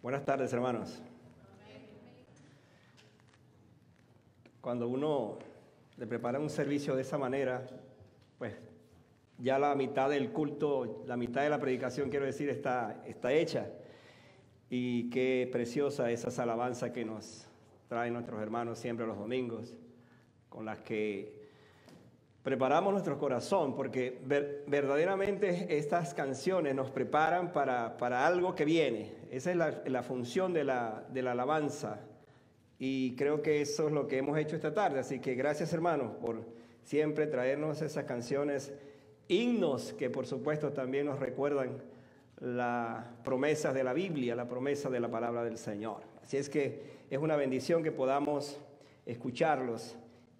Buenas tardes, hermanos. Cuando uno le prepara un servicio de esa manera, pues ya la mitad del culto, la mitad de la predicación, quiero decir, está hecha. Y qué preciosa esas alabanzas que nos traen nuestros hermanos siempre los domingos, con las que preparamos nuestro corazón, porque verdaderamente estas canciones nos preparan para algo que viene. Esa es la función de la alabanza. Y creo que eso es lo que hemos hecho esta tarde. Así que gracias, hermanos, por siempre traernos esas canciones, himnos que por supuesto también nos recuerdan las promesas de la Biblia, la promesa de la palabra del Señor. Así es que es una bendición que podamos escucharlos.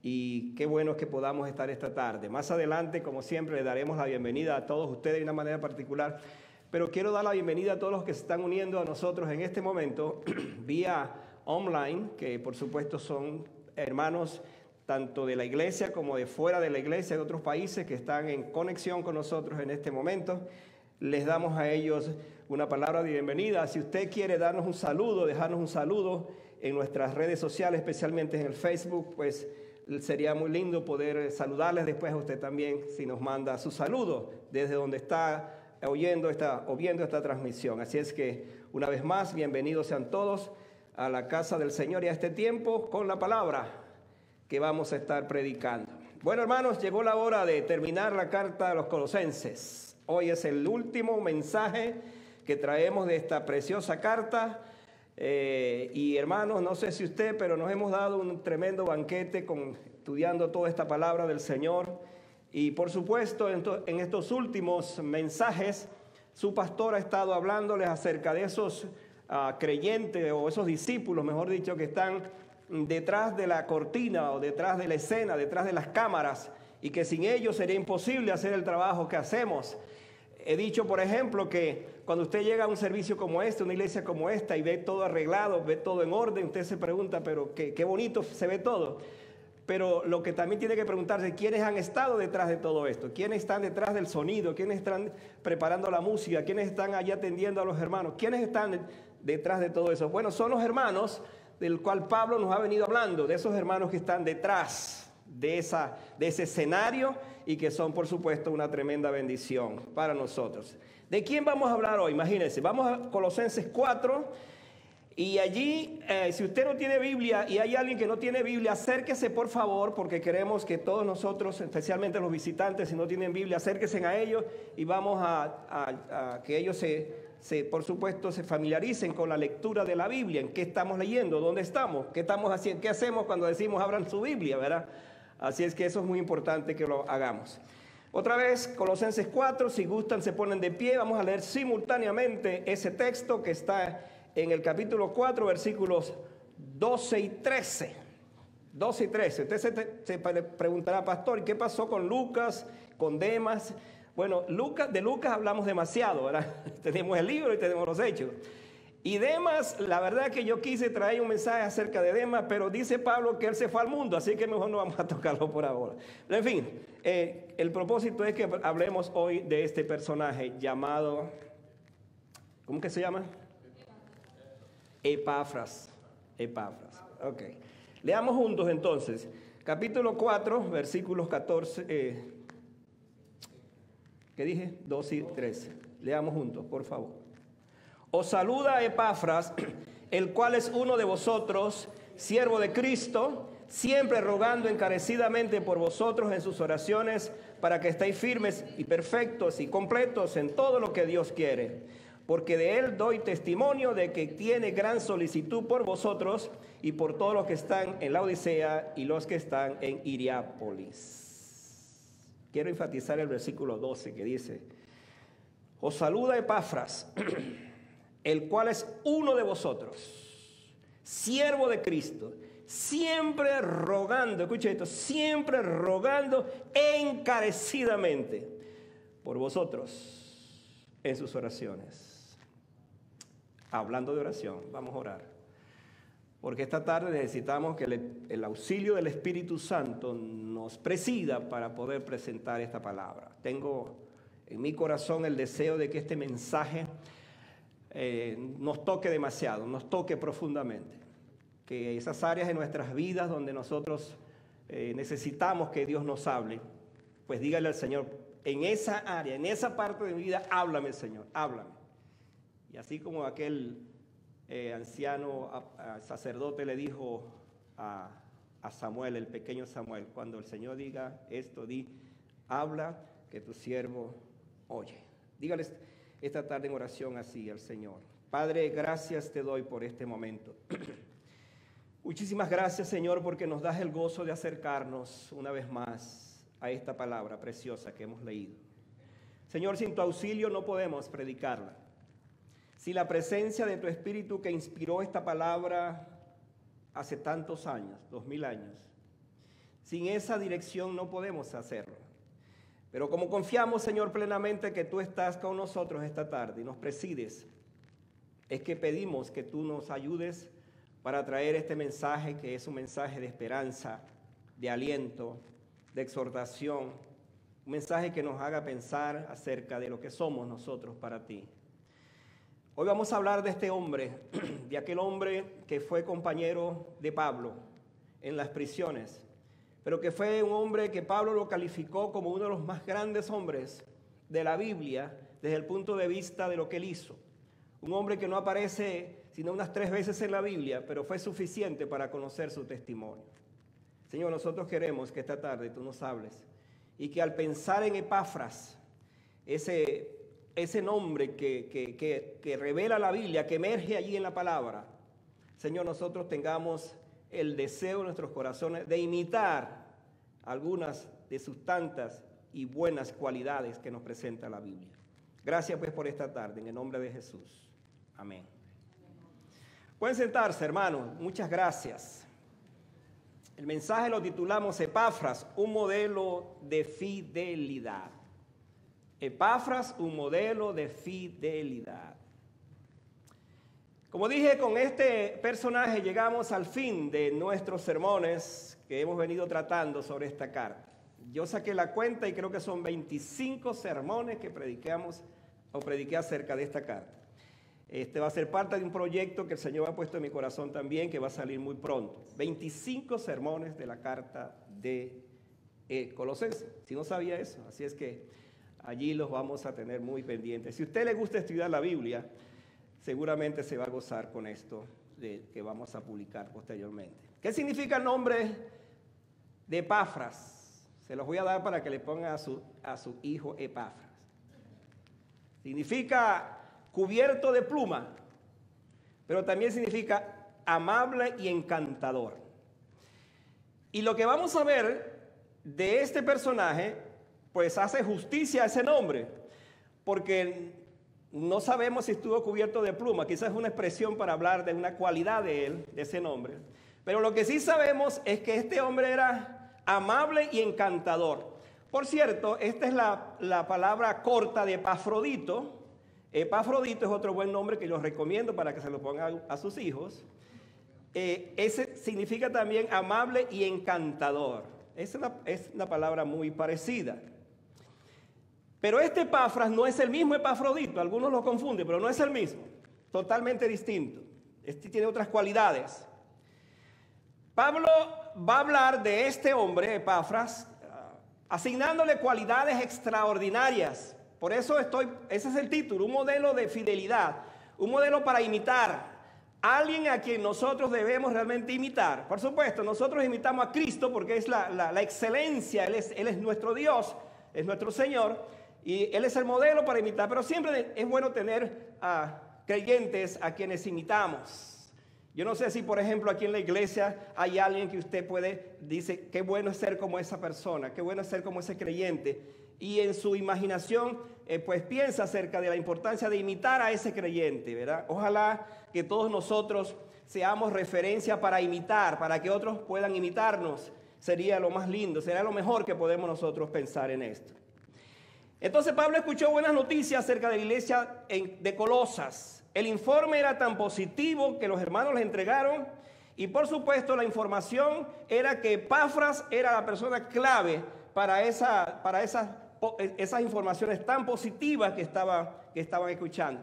Y qué bueno que podamos estar esta tarde. Más adelante, como siempre, le daremos la bienvenida a todos ustedes de una manera particular. Pero quiero dar la bienvenida a todos los que se están uniendo a nosotros en este momento vía online, que por supuesto son hermanos tanto de la iglesia como de fuera de la iglesia, de otros países que están en conexión con nosotros en este momento. Les damos a ellos una palabra de bienvenida. Si usted quiere darnos un saludo, dejarnos un saludo en nuestras redes sociales, especialmente en el Facebook, pues sería muy lindo poder saludarles después a usted también si nos manda su saludo desde donde está oyendo o viendo esta transmisión. Así es que una vez más, bienvenidos sean todos a la casa del Señor y a este tiempo con la palabra que vamos a estar predicando. Bueno, hermanos, llegó la hora de terminar la carta a los Colosenses. Hoy es el último mensaje que traemos de esta preciosa carta. Y hermanos, no sé si usted, pero nos hemos dado un tremendo banquete estudiando toda esta palabra del Señor. Y por supuesto, en estos últimos mensajes, su pastor ha estado hablándoles acerca de esos creyentes o esos discípulos, mejor dicho, que están detrás de la cortina o detrás de la escena, detrás de las cámaras, y que sin ellos sería imposible hacer el trabajo que hacemos. He dicho, por ejemplo, que cuando usted llega a un servicio como este, una iglesia como esta, y ve todo arreglado, ve todo en orden, usted se pregunta, pero qué bonito se ve todo. Pero lo que también tiene que preguntarse, ¿quiénes han estado detrás de todo esto? ¿Quiénes están detrás del sonido? ¿Quiénes están preparando la música? ¿Quiénes están allí atendiendo a los hermanos? ¿Quiénes están detrás de todo eso? Bueno, son los hermanos del cual Pablo nos ha venido hablando, de esos hermanos que están detrás de ese escenario y que son, por supuesto, una tremenda bendición para nosotros. ¿De quién vamos a hablar hoy? Imagínense, vamos a Colosenses 4 y allí, si usted no tiene Biblia y hay alguien que no tiene Biblia, acérquese por favor, porque queremos que todos nosotros, especialmente los visitantes, si no tienen Biblia, acérquense a ellos y vamos a que ellos por supuesto, se familiaricen con la lectura de la Biblia, en qué estamos leyendo, dónde estamos, qué estamos haciendo, qué hacemos cuando decimos abran su Biblia, ¿verdad? Así es que eso es muy importante que lo hagamos. Otra vez, Colosenses 4, si gustan se ponen de pie, vamos a leer simultáneamente ese texto que está en el capítulo 4, versículos 12 y 13. 12 y 13. Usted se preguntará, pastor, ¿qué pasó con Lucas, con Demas? Bueno, de Lucas hablamos demasiado, ¿verdad? Tenemos el libro y tenemos los hechos. Y Demas, la verdad que yo quise traer un mensaje acerca de Demas, pero dice Pablo que él se fue al mundo, así que mejor no vamos a tocarlo por ahora. Pero en fin, el propósito es que hablemos hoy de este personaje llamado, ¿cómo que se llama? Epafras. Ok. Leamos juntos entonces, capítulo 4, versículos 14, ¿qué dije? 12 y 13. Leamos juntos, por favor. Os saluda Epafras, el cual es uno de vosotros, siervo de Cristo, siempre rogando encarecidamente por vosotros en sus oraciones, para que estéis firmes y perfectos y completos en todo lo que Dios quiere. Porque de él doy testimonio de que tiene gran solicitud por vosotros y por todos los que están en la Odisea y los que están en Hierápolis. Quiero enfatizar el versículo 12 que dice: os saluda Epafras, el cual es uno de vosotros, siervo de Cristo, siempre rogando, escuche esto, siempre rogando encarecidamente por vosotros en sus oraciones. Hablando de oración, vamos a orar, porque esta tarde necesitamos que el auxilio del Espíritu Santo nos presida para poder presentar esta palabra. Tengo en mi corazón el deseo de que este mensaje nos toque demasiado, nos toque profundamente. Que esas áreas de nuestras vidas donde nosotros necesitamos que Dios nos hable, pues dígale al Señor, en esa área, en esa parte de mi vida, háblame, Señor, háblame. Y así como aquel anciano sacerdote le dijo a Samuel, el pequeño Samuel, cuando el Señor diga esto, habla que tu siervo oye. Dígales esta tarde en oración así al Señor. Padre, gracias te doy por este momento. Muchísimas gracias, Señor, porque nos das el gozo de acercarnos una vez más a esta palabra preciosa que hemos leído. Señor, sin tu auxilio no podemos predicarla. Sin la presencia de tu Espíritu que inspiró esta palabra hace tantos años, 2000 años, sin esa dirección no podemos hacerlo. Pero como confiamos, Señor, plenamente que tú estás con nosotros esta tarde y nos presides, es que pedimos que tú nos ayudes para traer este mensaje que es un mensaje de esperanza, de aliento, de exhortación, un mensaje que nos haga pensar acerca de lo que somos nosotros para ti. Hoy vamos a hablar de este hombre, de aquel hombre que fue compañero de Pablo en las prisiones, pero que fue un hombre que Pablo lo calificó como uno de los más grandes hombres de la Biblia desde el punto de vista de lo que él hizo. Un hombre que no aparece sino unas 3 veces en la Biblia, pero fue suficiente para conocer su testimonio. Señor, nosotros queremos que esta tarde tú nos hables y que al pensar en Epafras, ese nombre que revela la Biblia, que emerge allí en la palabra, Señor, nosotros tengamos el deseo en nuestros corazones de imitar algunas de sus tantas y buenas cualidades que nos presenta la Biblia. Gracias pues por esta tarde, en el nombre de Jesús. Amén. Pueden sentarse, hermanos. Muchas gracias. El mensaje lo titulamos Epafras, un modelo de fidelidad. Epafras, un modelo de fidelidad. Como dije, con este personaje llegamos al fin de nuestros sermones que hemos venido tratando sobre esta carta. Yo saqué la cuenta y creo que son 25 sermones que prediqué acerca de esta carta. Este va a ser parte de un proyecto que el Señor ha puesto en mi corazón también, que va a salir muy pronto. 25 sermones de la carta de Colosenses. Si no sabía eso, así es que allí los vamos a tener muy pendientes. Si a usted le gusta estudiar la Biblia, seguramente se va a gozar con esto que vamos a publicar posteriormente. ¿Qué significa el nombre de Epafras? Se los voy a dar para que le pongan a su hijo Epafras. Significa cubierto de pluma, pero también significa amable y encantador. Y lo que vamos a ver de este personaje, pues hace justicia a ese nombre, porque no sabemos si estuvo cubierto de pluma, quizás es una expresión para hablar de una cualidad de él, de ese nombre. Pero lo que sí sabemos es que este hombre era amable y encantador. Por cierto, esta es la palabra corta de Epafrodito. Epafrodito es otro buen nombre que yo recomiendo para que se lo pongan a sus hijos. Ese significa también amable y encantador. Es una palabra muy parecida. Pero este Epafras no es el mismo Epafrodito. Algunos lo confunden, pero no es el mismo. Totalmente distinto. Este tiene otras cualidades. Pablo va a hablar de este hombre, Epafras, asignándole cualidades extraordinarias. Por eso ese es el título, un modelo de fidelidad, un modelo para imitar, alguien a quien nosotros debemos realmente imitar. Por supuesto, nosotros imitamos a Cristo porque es la excelencia, Él es nuestro Dios, es nuestro Señor, y Él es el modelo para imitar, pero siempre es bueno tener creyentes a quienes imitamos. Yo no sé si, por ejemplo, aquí en la iglesia hay alguien que usted dice, qué bueno es ser como esa persona, qué bueno es ser como ese creyente. Y en su imaginación, pues piensa acerca de la importancia de imitar a ese creyente, ¿verdad? Ojalá que todos nosotros seamos referencia para imitar, para que otros puedan imitarnos. Sería lo más lindo, sería lo mejor que podemos nosotros pensar en esto. Entonces Pablo escuchó buenas noticias acerca de la iglesia de Colosas. El informe era tan positivo que los hermanos les entregaron. Y por supuesto la información era que Epafras era la persona clave para esas informaciones tan positivas que estaban escuchando.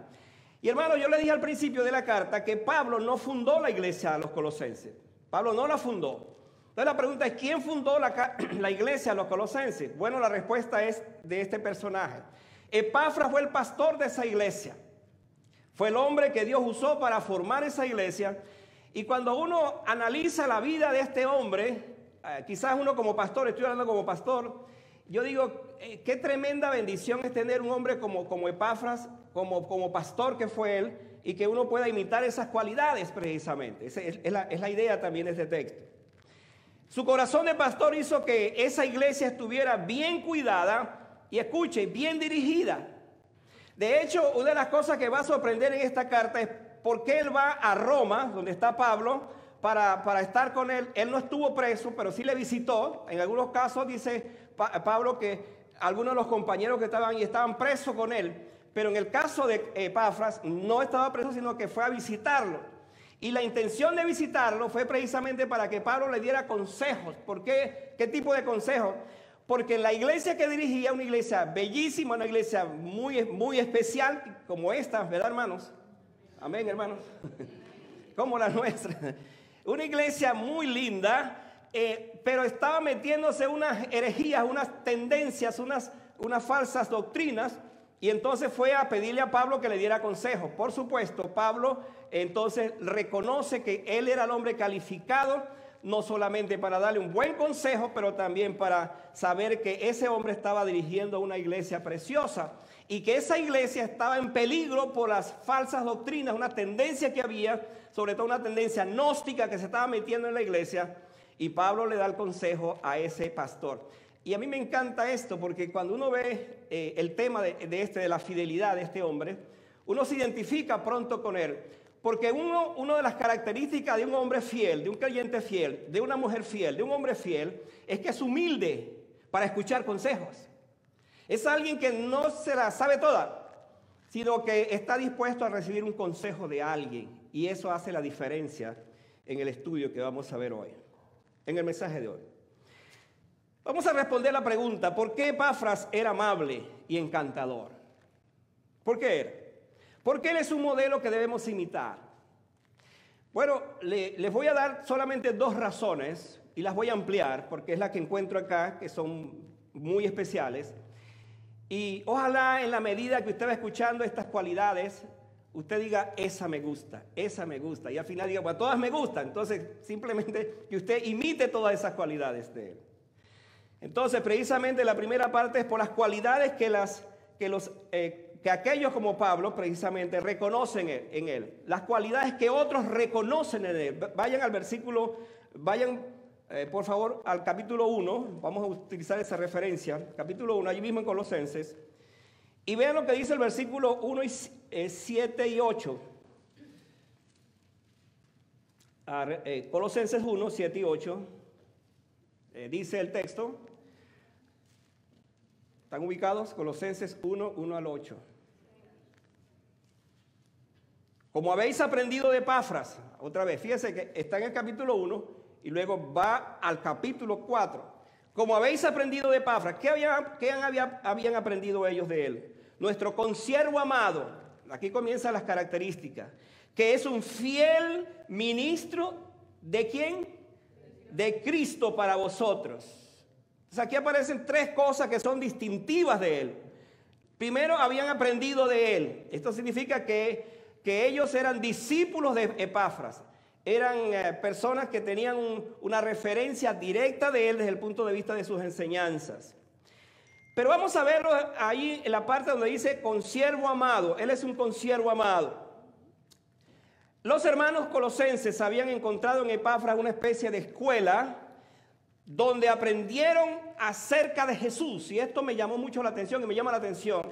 Y hermano, yo le dije al principio de la carta que Pablo no fundó la iglesia a los colosenses. Pablo no la fundó. Entonces la pregunta es, ¿quién fundó la iglesia a los colosenses? Bueno, la respuesta es de este personaje. Epafras fue el pastor de esa iglesia. Fue el hombre que Dios usó para formar esa iglesia. Y cuando uno analiza la vida de este hombre, quizás uno como pastor, estoy hablando como pastor, yo digo, qué tremenda bendición es tener un hombre como Epafras, como pastor que fue él, y que uno pueda imitar esas cualidades precisamente. Esa es la idea también de este texto. Su corazón de pastor hizo que esa iglesia estuviera bien cuidada y, escuche, bien dirigida. De hecho, una de las cosas que va a sorprender en esta carta es por qué él va a Roma, donde está Pablo, para estar con él. Él no estuvo preso, pero sí le visitó. En algunos casos dice Pablo que algunos de los compañeros que estaban ahí estaban presos con él. Pero en el caso de Epafras no estaba preso, sino que fue a visitarlo. Y la intención de visitarlo fue precisamente para que Pablo le diera consejos. ¿Por qué? ¿Qué tipo de consejos? Porque la iglesia que dirigía, una iglesia bellísima, una iglesia muy, muy especial, como esta, ¿verdad, hermanos? Amén, hermanos. Como la nuestra. Una iglesia muy linda, pero estaba metiéndose unas herejías, unas tendencias, unas falsas doctrinas. Y entonces fue a pedirle a Pablo que le diera consejo. Por supuesto, Pablo entonces reconoce que él era el hombre calificado, no solamente para darle un buen consejo, pero también para saber que ese hombre estaba dirigiendo una iglesia preciosa y que esa iglesia estaba en peligro por las falsas doctrinas, una tendencia que había, sobre todo una tendencia gnóstica que se estaba metiendo en la iglesia, y Pablo le da el consejo a ese pastor. Y a mí me encanta esto porque cuando uno ve el tema de la fidelidad de este hombre, uno se identifica pronto con él. Porque una de las características de un hombre fiel, de un creyente fiel, de una mujer fiel, de un hombre fiel, es que es humilde para escuchar consejos. Es alguien que no se la sabe toda, sino que está dispuesto a recibir un consejo de alguien. Y eso hace la diferencia en el estudio que vamos a ver hoy, en el mensaje de hoy. Vamos a responder la pregunta, ¿por qué Epafras era amable y encantador? ¿Por qué era? Porque él es un modelo que debemos imitar. Bueno, les voy a dar solamente dos razones y las voy a ampliar porque es la que encuentro acá, que son muy especiales. Y ojalá en la medida que usted va escuchando estas cualidades, usted diga, esa me gusta. Y al final diga, pues todas me gustan. Entonces, simplemente que usted imite todas esas cualidades de él. Entonces, precisamente la primera parte es por las cualidades que aquellos como Pablo precisamente reconocen en él. Las cualidades que otros reconocen en él. Vayan al versículo, por favor al capítulo 1. Vamos a utilizar esa referencia. Capítulo 1, allí mismo en Colosenses. Y vean lo que dice el versículo 1, 7 y 8. Colosenses 1, 7 y 8. Dice el texto. ¿Están ubicados? Colosenses 1, 1 al 8. Como habéis aprendido de Epafras, otra vez, fíjense que está en el capítulo 1 y luego va al capítulo 4. Como habéis aprendido de Epafras, ¿qué habían aprendido ellos de él? Nuestro consiervo amado, aquí comienzan las características, que es un fiel ministro ¿de quién? De Cristo para vosotros. Entonces aquí aparecen tres cosas que son distintivas de él. Primero, habían aprendido de él. Esto significa que ellos eran discípulos de Epafras. Eran personas que tenían una referencia directa de él desde el punto de vista de sus enseñanzas. Pero vamos a verlo ahí en la parte donde dice consiervo amado. Él es un consiervo amado. Los hermanos colosenses habían encontrado en Epafras una especie de escuela donde aprendieron acerca de Jesús. Y esto me llamó mucho la atención y me llama la atención.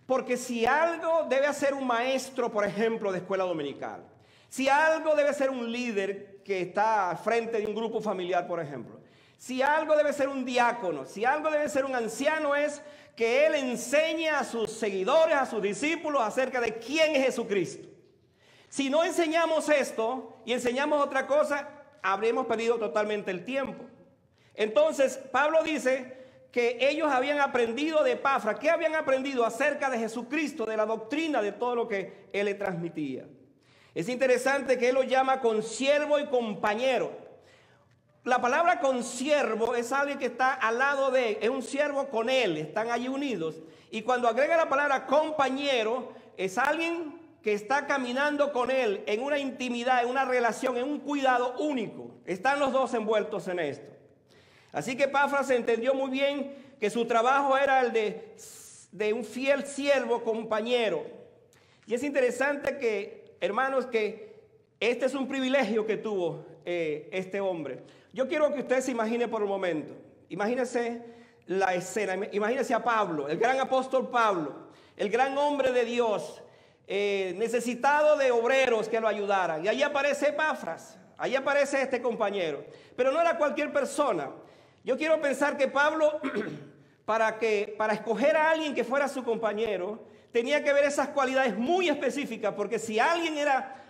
Porque si algo debe hacer un maestro, por ejemplo, de escuela dominical, si algo debe ser un líder que está al frente de un grupo familiar, por ejemplo, si algo debe ser un diácono, si algo debe ser un anciano, es que él enseñe a sus seguidores, a sus discípulos acerca de quién es Jesucristo. Si no enseñamos esto y enseñamos otra cosa, habremos perdido totalmente el tiempo. Entonces, Pablo dice que ellos habían aprendido de Epafras. ¿Qué habían aprendido acerca de Jesucristo, de la doctrina, de todo lo que él le transmitía? Es interesante que él lo llama consiervo y compañero. La palabra consiervo es alguien que está al lado de él, es un siervo con él, están allí unidos. Y cuando agrega la palabra compañero, es alguien que está caminando con él en una intimidad, en una relación, en un cuidado único. Están los dos envueltos en esto. Así que Epafras entendió muy bien que su trabajo era el de un fiel siervo compañero. Y es interesante que, hermanos, que este es un privilegio que tuvo este hombre. Yo quiero que usted se imagine por un momento. Imagínese la escena. Imagínese a Pablo, el gran apóstol Pablo, el gran hombre de Dios, necesitado de obreros que lo ayudaran. Y ahí aparece Epafras, ahí aparece este compañero. Pero no era cualquier persona. Yo quiero pensar que Pablo, para escoger a alguien que fuera su compañero, tenía que ver esas cualidades muy específicas, porque si alguien era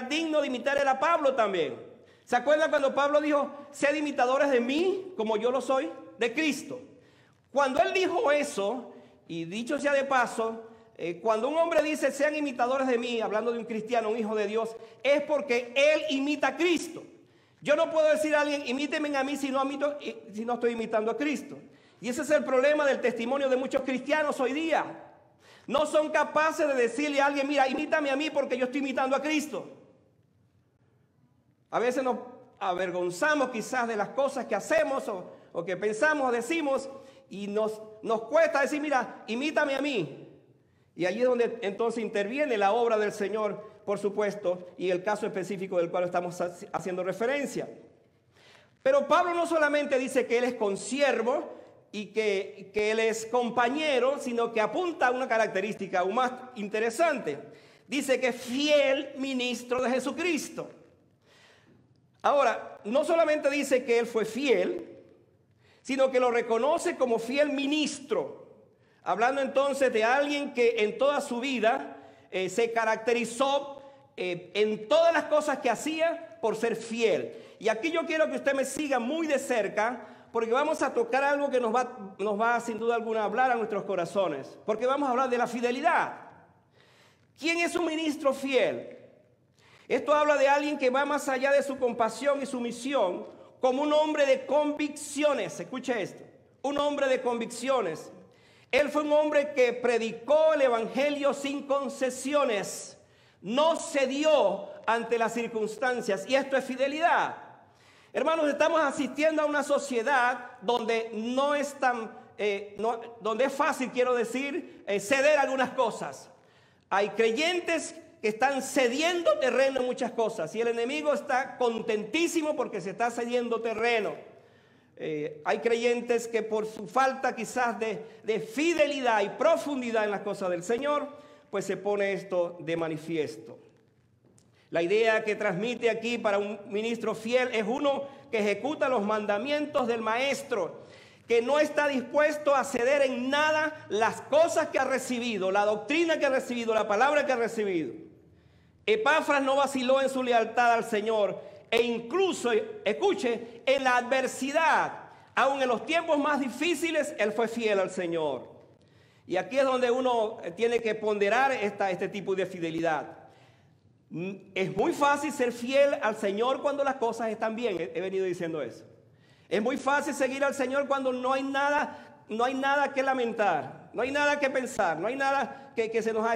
digno de imitar, era Pablo también. ¿Se acuerdan cuando Pablo dijo, sed imitadores de mí, como yo lo soy, de Cristo? Cuando él dijo eso, y dicho sea de paso, cuando un hombre dice, sean imitadores de mí, hablando de un cristiano, un hijo de Dios, es porque él imita a Cristo. Yo no puedo decir a alguien, imíteme a mí si no estoy imitando a Cristo. Y ese es el problema del testimonio de muchos cristianos hoy día. No son capaces de decirle a alguien, mira, imítame a mí porque yo estoy imitando a Cristo. A veces nos avergonzamos quizás de las cosas que hacemos o que pensamos o decimos y nos cuesta decir, mira, imítame a mí. Y allí es donde entonces interviene la obra del Señor, por supuesto, y el caso específico del cual estamos haciendo referencia. Pero Pablo no solamente dice que él es consiervo y que él es compañero, sino que apunta a una característica aún más interesante. Dice que es fiel ministro de Jesucristo. Ahora, no solamente dice que él fue fiel, sino que lo reconoce como fiel ministro. Hablando entonces de alguien que en toda su vida se caracterizó en todas las cosas que hacía por ser fiel. Y aquí yo quiero que usted me siga muy de cerca, porque vamos a tocar algo que nos va sin duda alguna a hablar a nuestros corazones. Porque vamos a hablar de la fidelidad. ¿Quién es un ministro fiel? Esto habla de alguien que va más allá de su compasión y su misión, como un hombre de convicciones. Escuche esto, un hombre de convicciones. Él fue un hombre que predicó el evangelio sin concesiones. No cedió ante las circunstancias, y esto es fidelidad. Hermanos, estamos asistiendo a una sociedad donde donde es fácil, quiero decir, ceder algunas cosas. Hay creyentes que están cediendo terreno en muchas cosas y el enemigo está contentísimo porque se está cediendo terreno. Hay creyentes que por su falta quizás de fidelidad y profundidad en las cosas del Señor, pues se pone esto de manifiesto. La idea que transmite aquí para un ministro fiel es uno que ejecuta los mandamientos del maestro, que no está dispuesto a ceder en nada las cosas que ha recibido, la doctrina que ha recibido, la palabra que ha recibido. Epafras no vaciló en su lealtad al Señor e incluso, escuche, en la adversidad, aun en los tiempos más difíciles, él fue fiel al Señor. Y aquí es donde uno tiene que ponderar este tipo de fidelidad. Es muy fácil ser fiel al Señor cuando las cosas están bien. He venido diciendo eso. Es muy fácil seguir al Señor cuando no hay nada que lamentar, no hay nada que pensar, no hay nada que se nos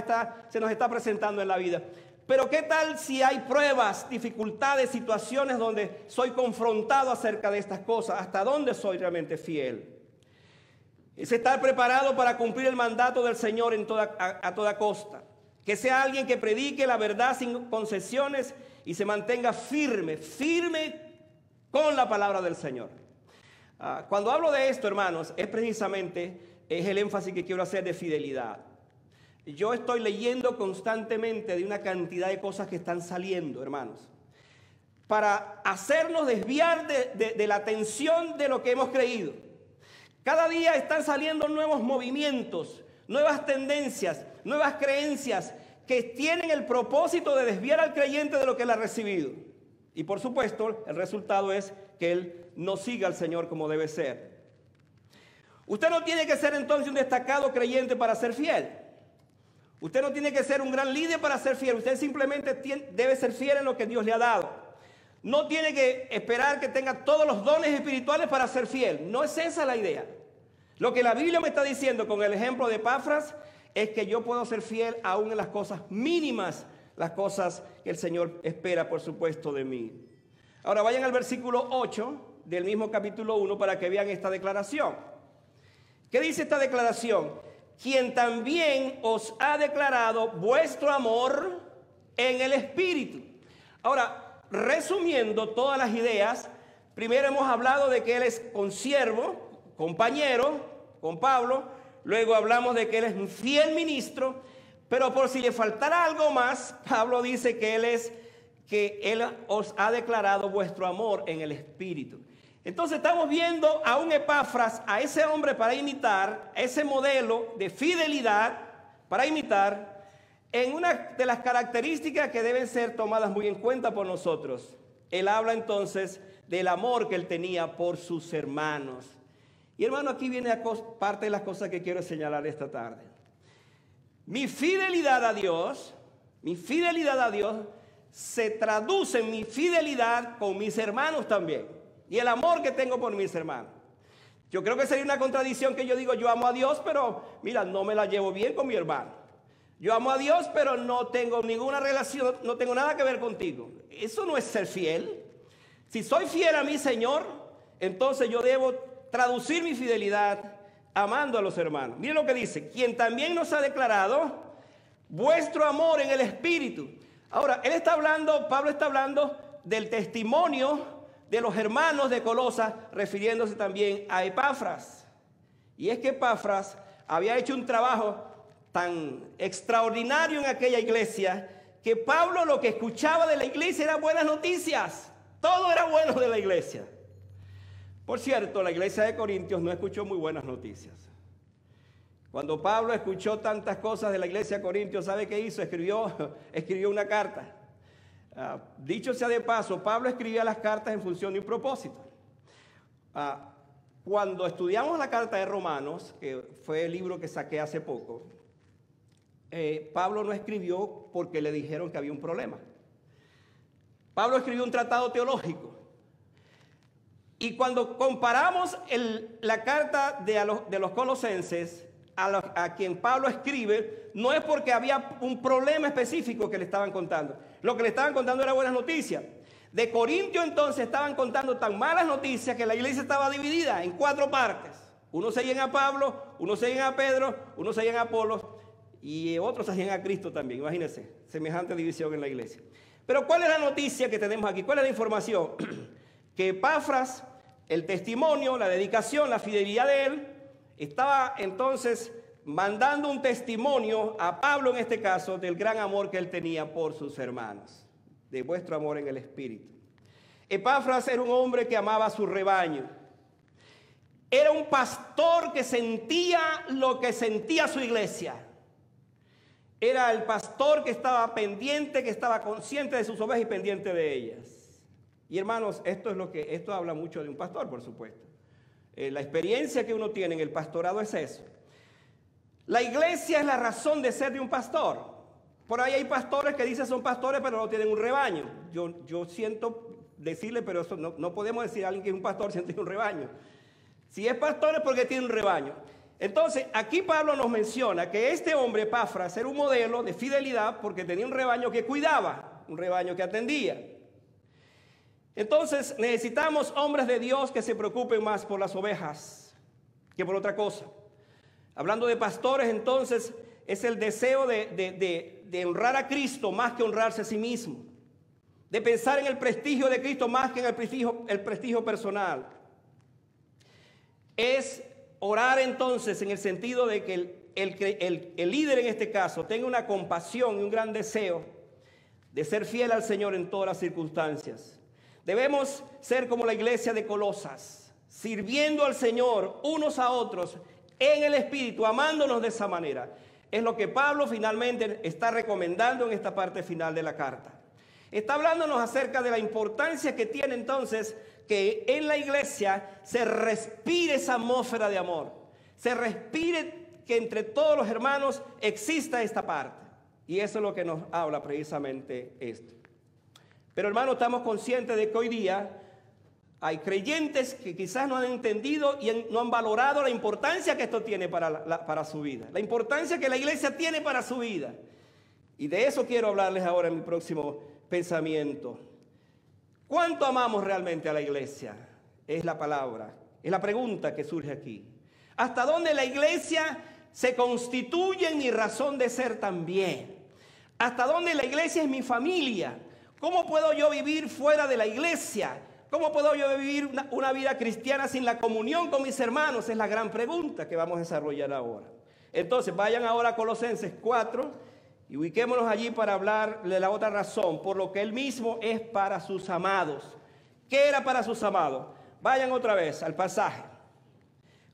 está presentando en la vida. Pero ¿qué tal si hay pruebas, dificultades, situaciones donde soy confrontado acerca de estas cosas? ¿Hasta dónde soy realmente fiel? Es estar preparado para cumplir el mandato del Señor a toda costa. Que sea alguien que predique la verdad sin concesiones y se mantenga firme con la palabra del Señor. Cuando hablo de esto, hermanos, es el énfasis que quiero hacer de fidelidad. Yo estoy leyendo constantemente de una cantidad de cosas que están saliendo, hermanos, para hacernos desviar de la atención de lo que hemos creído. Cada día están saliendo nuevos movimientos, nuevas tendencias, nuevas creencias que tienen el propósito de desviar al creyente de lo que él ha recibido. Y por supuesto, el resultado es que él no siga al Señor como debe ser. Usted no tiene que ser entonces un destacado creyente para ser fiel. Usted no tiene que ser un gran líder para ser fiel. Usted simplemente debe ser fiel en lo que Dios le ha dado. No tiene que esperar que tenga todos los dones espirituales para ser fiel. No es esa la idea. Lo que la Biblia me está diciendo con el ejemplo de Epafras es que yo puedo ser fiel aún en las cosas mínimas, las cosas que el Señor espera, por supuesto, de mí. Ahora vayan al versículo 8 del mismo capítulo 1 para que vean esta declaración. ¿Qué dice esta declaración? Quien también os ha declarado vuestro amor en el Espíritu. Ahora, resumiendo todas las ideas, primero hemos hablado de que él es consiervo, compañero con Pablo. Luego hablamos de que él es un fiel ministro. Pero por si le faltara algo más, Pablo dice que él os ha declarado vuestro amor en el Espíritu. Entonces estamos viendo a un Epafras, a ese hombre para imitar, ese modelo de fidelidad para imitar, en una de las características que deben ser tomadas muy en cuenta por nosotros. Él habla entonces del amor que él tenía por sus hermanos. Y hermano, aquí viene parte de las cosas que quiero señalar esta tarde. Mi fidelidad a Dios se traduce en mi fidelidad con mis hermanos también. Y el amor que tengo por mis hermanos. Yo creo que sería una contradicción que yo digo, yo amo a Dios, pero mira, no me la llevo bien con mi hermano. Yo amo a Dios, pero no tengo ninguna relación, no tengo nada que ver contigo. Eso no es ser fiel. Si soy fiel a mi Señor, entonces yo debo traducir mi fidelidad amando a los hermanos. Miren lo que dice, quien también nos ha declarado vuestro amor en el Espíritu. Ahora, Pablo está hablando del testimonio de los hermanos de Colosas, refiriéndose también a Epafras. Y es que Epafras había hecho un trabajo tan extraordinario en aquella iglesia, que Pablo lo que escuchaba de la iglesia eran buenas noticias. Todo era bueno de la iglesia. Por cierto, la iglesia de Corintios no escuchó muy buenas noticias. Cuando Pablo escuchó tantas cosas de la iglesia de Corintios, ¿sabe qué hizo? Escribió una carta. Dicho sea de paso, Pablo escribía las cartas en función de un propósito. Cuando estudiamos la carta de Romanos, que fue el libro que saqué hace poco, Pablo no escribió porque le dijeron que había un problema. Pablo escribió un tratado teológico. Y cuando comparamos la carta de los colosenses a quien Pablo escribe, no es porque había un problema específico que le estaban contando. Lo que le estaban contando era buenas noticias. De Corintio entonces estaban contando tan malas noticias que la iglesia estaba dividida en 4 partes. Unos seguían a Pablo, unos seguían a Pedro, unos seguían a Apolos y otros seguían a Cristo también. Imagínense, semejante división en la iglesia. Pero ¿cuál es la noticia que tenemos aquí? ¿Cuál es la información? Que Epafras, el testimonio, la dedicación, la fidelidad de él, estaba entonces mandando un testimonio a Pablo en este caso del gran amor que él tenía por sus hermanos, de vuestro amor en el Espíritu. Epafras era un hombre que amaba a su rebaño. Era un pastor que sentía lo que sentía su iglesia. Era el pastor que estaba pendiente, que estaba consciente de sus ovejas y pendiente de ellas. Y hermanos, esto habla mucho de un pastor, por supuesto. La experiencia que uno tiene en el pastorado es eso. La iglesia es la razón de ser de un pastor. Por ahí hay pastores que dicen son pastores, pero no tienen un rebaño. Yo siento decirle, pero eso no podemos decir a alguien que es un pastor si no tiene un rebaño. Si es pastor es porque tiene un rebaño. Entonces, aquí Pablo nos menciona que este hombre, Epafras, era un modelo de fidelidad porque tenía un rebaño que cuidaba, un rebaño que atendía. Entonces, necesitamos hombres de Dios que se preocupen más por las ovejas que por otra cosa. Hablando de pastores, entonces, es el deseo de honrar a Cristo más que honrarse a sí mismo. De pensar en el prestigio de Cristo más que en el prestigio personal. Es orar entonces en el sentido de que el líder en este caso tenga una compasión y un gran deseo de ser fiel al Señor en todas las circunstancias. Debemos ser como la iglesia de Colosas, sirviendo al Señor unos a otros en el Espíritu, amándonos de esa manera. Es lo que Pablo finalmente está recomendando en esta parte final de la carta. Está hablándonos acerca de la importancia que tiene entonces que en la iglesia se respire esa atmósfera de amor. Se respire que entre todos los hermanos exista esta parte. Y eso es lo que nos habla precisamente esto. Pero hermanos, estamos conscientes de que hoy día hay creyentes que quizás no han entendido y no han valorado la importancia que esto tiene para su vida. La importancia que la iglesia tiene para su vida. Y de eso quiero hablarles ahora en mi próximo pensamiento. ¿Cuánto amamos realmente a la iglesia? Es la palabra, es la pregunta que surge aquí. ¿Hasta dónde la iglesia se constituye en mi razón de ser también? ¿Hasta dónde la iglesia es mi familia? ¿Cómo puedo yo vivir fuera de la iglesia? ¿Cómo puedo yo vivir una vida cristiana sin la comunión con mis hermanos? Es la gran pregunta que vamos a desarrollar ahora. Entonces, vayan ahora a Colosenses 4 y ubiquémonos allí para hablar de la otra razón, por lo que Él mismo es para sus amados. ¿Qué era para sus amados? Vayan otra vez al pasaje.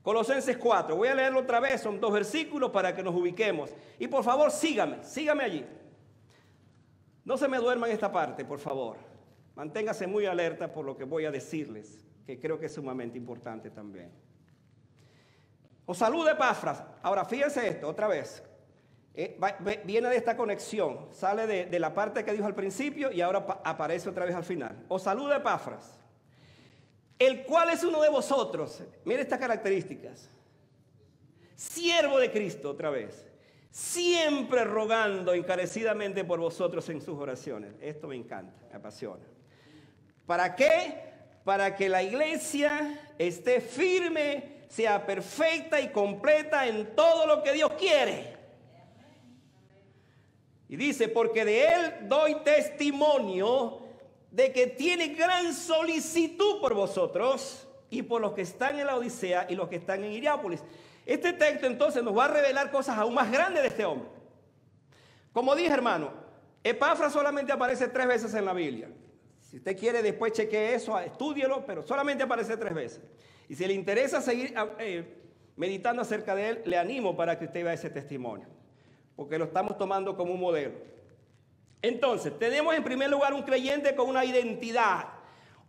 Colosenses 4. Voy a leerlo otra vez, son 2 versículos para que nos ubiquemos. Y por favor, sígame allí. No se me duerma en esta parte, por favor. Manténgase muy alerta por lo que voy a decirles, que creo que es sumamente importante también. Os saluda Epafras. Ahora, fíjense esto, otra vez. Viene de esta conexión, sale de la parte que dijo al principio y ahora aparece otra vez al final. Os saluda Epafras, el cual es uno de vosotros. Mire estas características. Siervo de Cristo, otra vez. Siempre rogando encarecidamente por vosotros en sus oraciones. Esto me encanta, me apasiona. ¿Para qué? Para que la iglesia esté firme, sea perfecta y completa en todo lo que Dios quiere. Y dice, porque de Él doy testimonio de que tiene gran solicitud por vosotros y por los que están en la Odisea y los que están en Hierápolis. Este texto entonces nos va a revelar cosas aún más grandes de este hombre. Como dije, hermano, Epafras solamente aparece 3 veces en la Biblia. Si usted quiere, después chequee eso, estúdielo, pero solamente aparece 3 veces. Y si le interesa seguir meditando acerca de él, le animo para que usted vea ese testimonio, porque lo estamos tomando como un modelo. Entonces, tenemos en primer lugar un creyente con una identidad.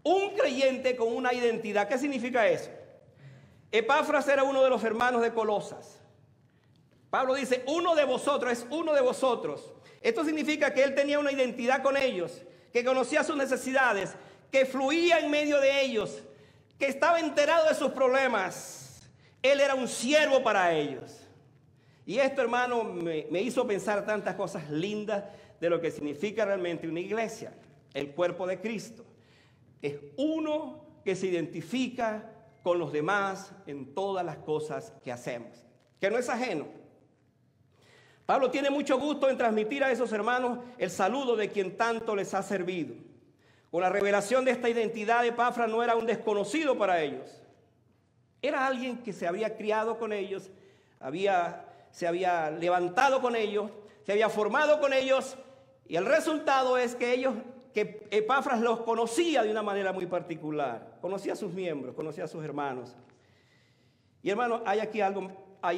Un creyente con una identidad. ¿Qué significa eso? Epafras era uno de los hermanos de Colosas. Pablo dice, uno de vosotros, es uno de vosotros. Esto significa que él tenía una identidad con ellos, que conocía sus necesidades, que fluía en medio de ellos, que estaba enterado de sus problemas. Él era un siervo para ellos. Y esto, hermano, me hizo pensar tantas cosas lindas de lo que significa realmente una iglesia. El cuerpo de Cristo es uno que se identifica con los demás en todas las cosas que hacemos, que no es ajeno. Pablo tiene mucho gusto en transmitir a esos hermanos el saludo de quien tanto les ha servido. Con la revelación de esta identidad, Epafras no era un desconocido para ellos. Era alguien que se había criado con ellos, se había levantado con ellos, se había formado con ellos, y el resultado es que Epafras los conocía de una manera muy particular. Conocía a sus miembros, conocía a sus hermanos. Y hermano, hay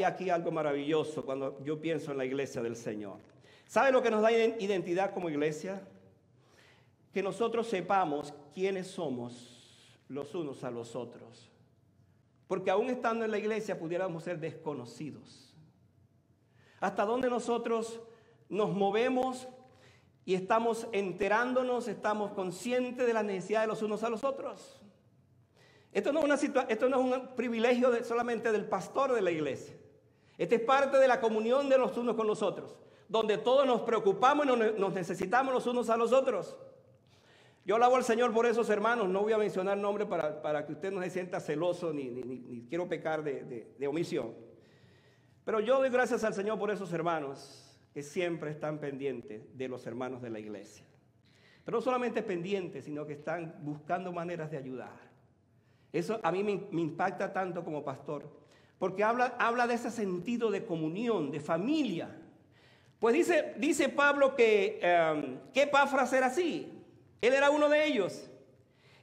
aquí algo maravilloso cuando yo pienso en la iglesia del Señor. ¿Sabe lo que nos da identidad como iglesia? Que nosotros sepamos quiénes somos los unos a los otros. Porque aún estando en la iglesia pudiéramos ser desconocidos. Hasta dónde nosotros nos movemos y estamos enterándonos, estamos conscientes de la necesidad de los unos a los otros. Esto no es un privilegio solamente del pastor de la iglesia. Esta es parte de la comunión de los unos con los otros, donde todos nos preocupamos y nos necesitamos los unos a los otros. Yo alabo al Señor por esos hermanos. No voy a mencionar nombres para que usted no se sienta celoso ni quiero pecar de omisión. Pero yo doy gracias al Señor por esos hermanos que siempre están pendientes de los hermanos de la iglesia. Pero no solamente pendientes, sino que están buscando maneras de ayudar. Eso a mí me impacta tanto como pastor, porque habla de ese sentido de comunión, de familia. Pues dice Pablo que Epafras era así. Él era uno de ellos.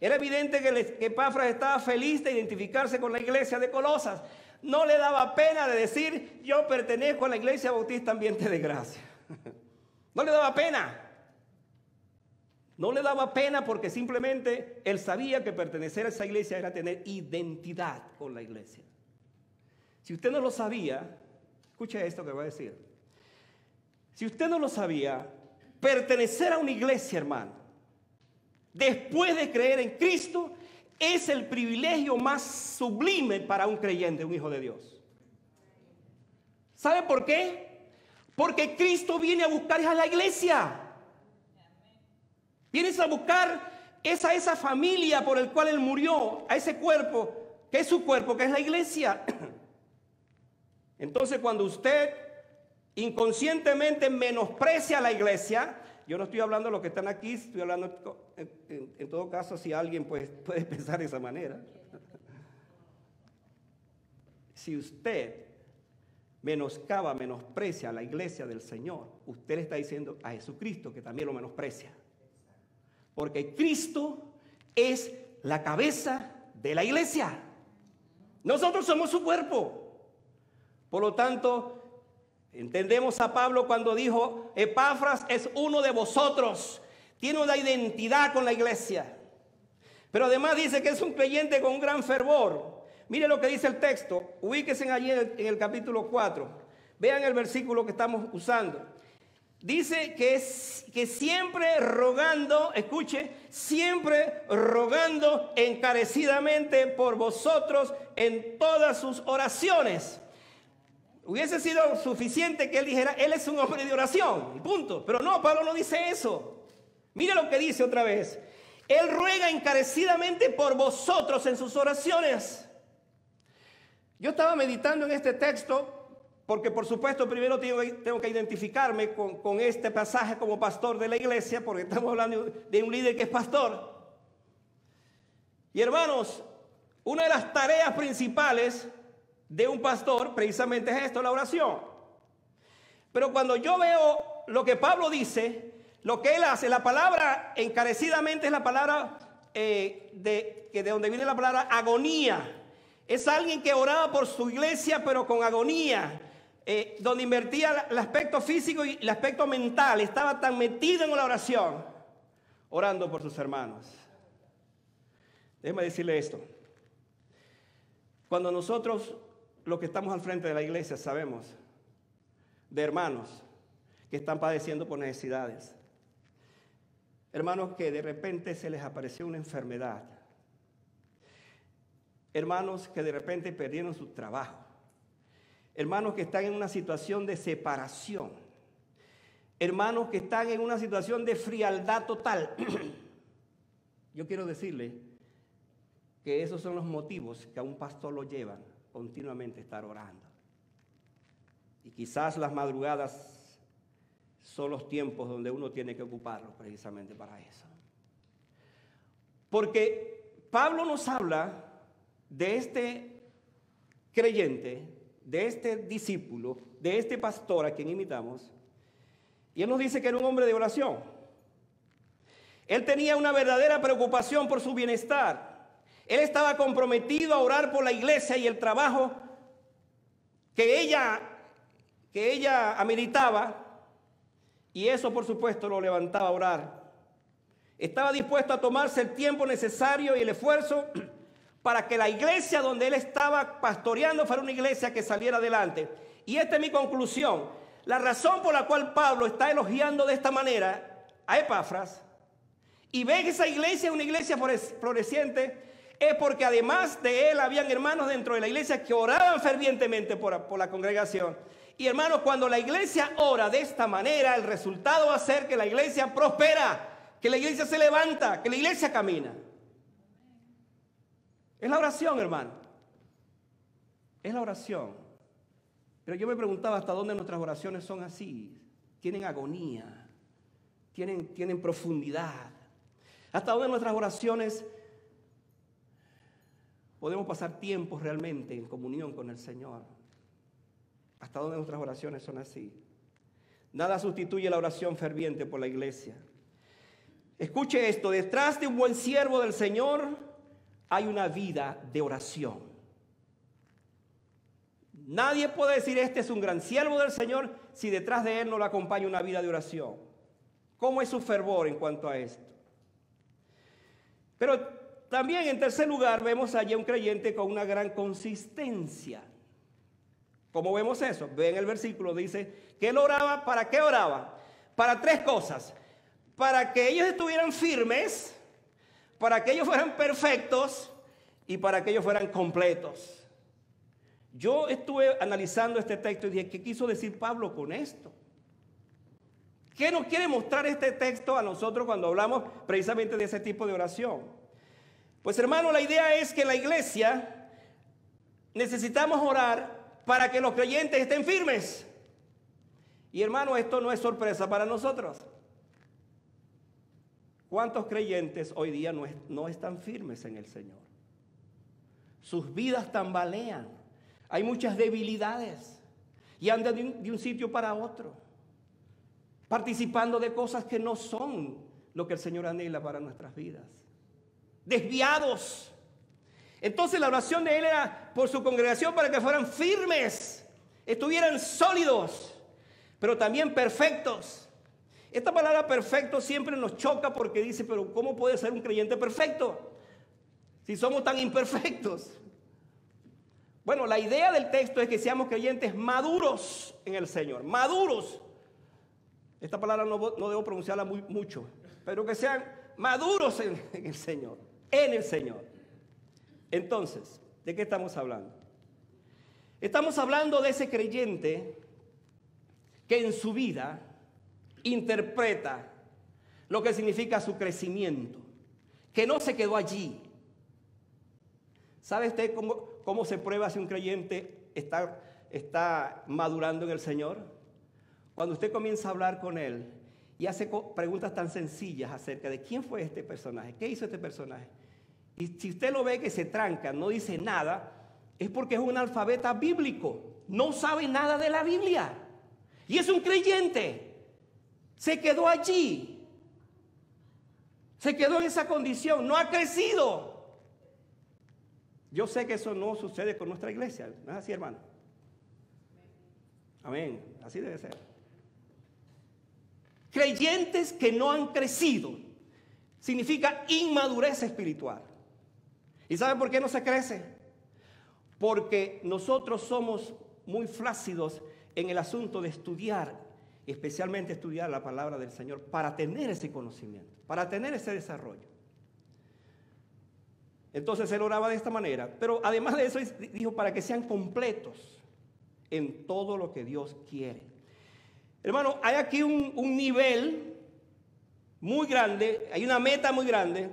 Era evidente que Epafras estaba feliz de identificarse con la iglesia de Colosas. No le daba pena de decir, yo pertenezco a la iglesia bautista Ambiente de Gracia. No le daba pena. No le daba pena porque simplemente él sabía que pertenecer a esa iglesia era tener identidad con la iglesia. Si usted no lo sabía, escuche esto que voy a decir. Si usted no lo sabía, pertenecer a una iglesia, hermano, después de creer en Cristo, es el privilegio más sublime para un creyente, un hijo de Dios. ¿Sabe por qué? Porque Cristo viene a buscar a la iglesia. Vienes a buscar esa familia por el cual Él murió, a ese cuerpo, que es su cuerpo, que es la iglesia. Entonces, cuando usted inconscientemente menosprecia a la iglesia, yo no estoy hablando de los que están aquí, estoy hablando en todo caso si alguien pues, puede pensar de esa manera. Si usted menoscaba, menosprecia a la iglesia del Señor, usted le está diciendo a Jesucristo que también lo menosprecia. Porque Cristo es la cabeza de la iglesia. Nosotros somos su cuerpo. Por lo tanto, entendemos a Pablo cuando dijo, Epafras es uno de vosotros. Tiene una identidad con la iglesia. Pero además dice que es un creyente con un gran fervor. Mire lo que dice el texto. Ubíquense allí en el capítulo 4. Vean el versículo que estamos usando. Dice que siempre rogando, escuche, siempre rogando encarecidamente por vosotros en todas sus oraciones. Hubiese sido suficiente que él dijera, él es un hombre de oración, y punto. Pero no, Pablo no dice eso. Mire lo que dice otra vez. Él ruega encarecidamente por vosotros en sus oraciones. Yo estaba meditando en este texto. Porque por supuesto primero tengo que identificarme con este pasaje como pastor de la iglesia, porque estamos hablando de un líder que es pastor. Y hermanos, una de las tareas principales de un pastor precisamente es esto, la oración. Pero cuando yo veo lo que Pablo dice, lo que él hace, la palabra encarecidamente es la palabra de donde viene la palabra agonía. Es alguien que oraba por su iglesia pero con agonía. Donde invertía el aspecto físico y el aspecto mental. Estaba tan metido en la oración, orando por sus hermanos. Déjeme decirle esto. Cuando nosotros, los que estamos al frente de la iglesia, sabemos de hermanos que están padeciendo por necesidades, hermanos que de repente se les apareció una enfermedad, hermanos que de repente perdieron su trabajo, hermanos que están en una situación de separación, hermanos que están en una situación de frialdad total. Yo quiero decirle que esos son los motivos que a un pastor lo llevan continuamente a estar orando. Y quizás las madrugadas son los tiempos donde uno tiene que ocuparlo precisamente para eso. Porque Pablo nos habla de este creyente, de este discípulo, de este pastor a quien imitamos, y él nos dice que era un hombre de oración. Él tenía una verdadera preocupación por su bienestar. Él estaba comprometido a orar por la iglesia y el trabajo que ella ameritaba, y eso por supuesto lo levantaba a orar. Estaba dispuesto a tomarse el tiempo necesario y el esfuerzo para que la iglesia donde él estaba pastoreando fuera una iglesia que saliera adelante. Y esta es mi conclusión. La razón por la cual Pablo está elogiando de esta manera a Epafras y ve que esa iglesia es una iglesia floreciente es porque además de él habían hermanos dentro de la iglesia que oraban fervientemente por la congregación. Y hermanos, cuando la iglesia ora de esta manera, el resultado va a ser que la iglesia prospera, que la iglesia se levanta, que la iglesia camina. Es la oración, hermano. Es la oración. Pero yo me preguntaba hasta dónde nuestras oraciones son así. Tienen agonía. Tienen profundidad. Hasta dónde nuestras oraciones podemos pasar tiempos realmente en comunión con el Señor. Hasta dónde nuestras oraciones son así. Nada sustituye la oración ferviente por la iglesia. Escuche esto. Detrás de un buen siervo del Señor hay una vida de oración. Nadie puede decir este es un gran siervo del Señor si detrás de él no le acompaña una vida de oración. ¿Cómo es su fervor en cuanto a esto? Pero también en tercer lugar vemos allí a un creyente con una gran consistencia. ¿Cómo vemos eso? Ven el versículo, dice que él oraba. ¿Para qué oraba? Para tres cosas: para que ellos estuvieran firmes, para que ellos fueran perfectos y para que ellos fueran completos. Yo estuve analizando este texto y dije, ¿qué quiso decir Pablo con esto? ¿Qué nos quiere mostrar este texto a nosotros cuando hablamos precisamente de ese tipo de oración? Pues hermano, la idea es que en la iglesia necesitamos orar para que los creyentes estén firmes. Y hermano, esto no es sorpresa para nosotros. ¿Cuántos creyentes hoy día no están firmes en el Señor? Sus vidas tambalean. Hay muchas debilidades y andan de un sitio para otro, participando de cosas que no son lo que el Señor anhela para nuestras vidas. Desviados. Entonces la oración de él era por su congregación para que fueran firmes, estuvieran sólidos, pero también perfectos. Esta palabra perfecto siempre nos choca porque dice, pero ¿cómo puede ser un creyente perfecto si somos tan imperfectos? Bueno, la idea del texto es que seamos creyentes maduros en el Señor, maduros. Esta palabra no debo pronunciarla mucho, pero que sean maduros en el Señor, en el Señor. Entonces, ¿de qué estamos hablando? Estamos hablando de ese creyente que en su vida interpreta lo que significa su crecimiento, que no se quedó allí. ¿Sabe usted cómo se prueba si un creyente está madurando en el Señor? Cuando usted comienza a hablar con él y hace preguntas tan sencillas acerca de quién fue este personaje, qué hizo este personaje. Y si usted lo ve que se tranca, no dice nada, es porque es un analfabeta bíblico, no sabe nada de la Biblia. Y es un creyente, se quedó allí, se quedó en esa condición, no ha crecido. Yo sé que eso no sucede con nuestra iglesia, ¿no es así, hermano? Amén, así debe ser. Creyentes que no han crecido significa inmadurez espiritual. ¿Y sabe por qué no se crece? Porque nosotros somos muy flácidos en el asunto de estudiar, especialmente estudiar la palabra del Señor para tener ese conocimiento, para tener ese desarrollo. Entonces él oraba de esta manera, pero además de eso dijo para que sean completos en todo lo que Dios quiere. Hermano, hay aquí un nivel muy grande, hay una meta muy grande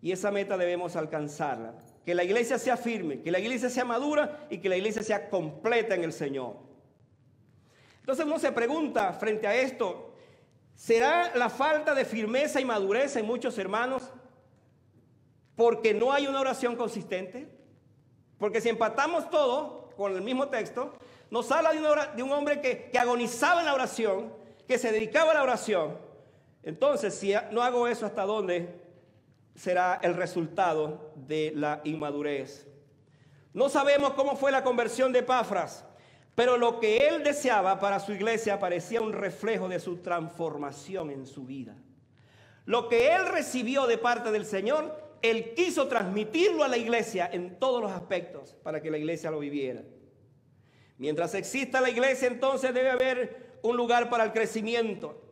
y esa meta debemos alcanzarla. Que la iglesia sea firme, que la iglesia sea madura y que la iglesia sea completa en el Señor. Entonces uno se pregunta frente a esto, ¿será la falta de firmeza y madurez en muchos hermanos porque no hay una oración consistente? Porque si empatamos todo con el mismo texto, nos habla de un hombre que agonizaba en la oración, que se dedicaba a la oración. Entonces, si no hago eso, ¿hasta dónde será el resultado de la inmadurez? No sabemos cómo fue la conversión de Epafras, pero lo que él deseaba para su iglesia parecía un reflejo de su transformación en su vida. Lo que él recibió de parte del Señor, él quiso transmitirlo a la iglesia en todos los aspectos para que la iglesia lo viviera. Mientras exista la iglesia, entonces debe haber un lugar para el crecimiento.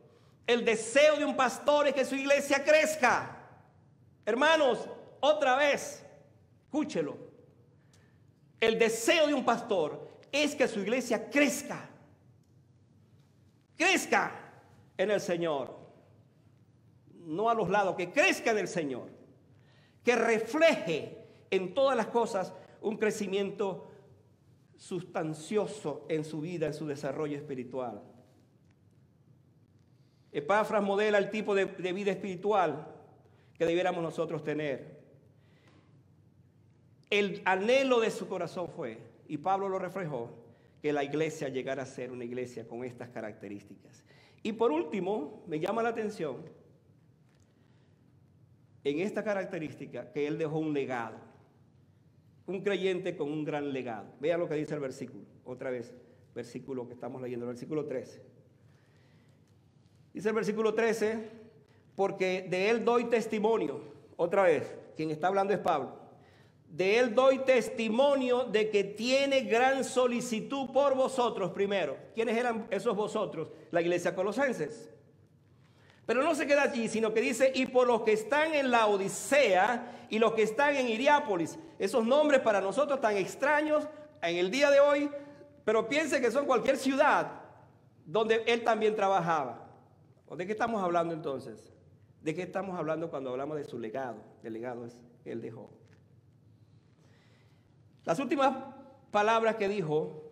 El deseo de un pastor es que su iglesia crezca. Hermanos, otra vez, escúchelo. El deseo de un pastor es que su iglesia crezca. Crezca en el Señor. No a los lados, que crezca en el Señor. Que refleje en todas las cosas un crecimiento sustancioso en su vida, en su desarrollo espiritual. Epafras modela el tipo de vida espiritual que debiéramos nosotros tener. El anhelo de su corazón fue, y Pablo lo reflejó, que la iglesia llegara a ser una iglesia con estas características. Y por último, me llama la atención en esta característica que él dejó un legado. Un creyente con un gran legado. Vean lo que dice el versículo. Otra vez, versículo que estamos leyendo, el versículo 13. Dice el versículo 13, porque de él doy testimonio. otra vez, quien está hablando es Pablo. De él doy testimonio de que tiene gran solicitud por vosotros primero. ¿Quiénes eran esos vosotros? La iglesia colosenses. Pero no se queda allí, sino que dice, y por los que están en la Odisea y los que están en Hierápolis. Esos nombres para nosotros tan extraños en el día de hoy, pero piense que son cualquier ciudad donde él también trabajaba. ¿De qué estamos hablando entonces? ¿De qué estamos hablando cuando hablamos de su legado? El legado es que él dejó. Las últimas palabras que dijo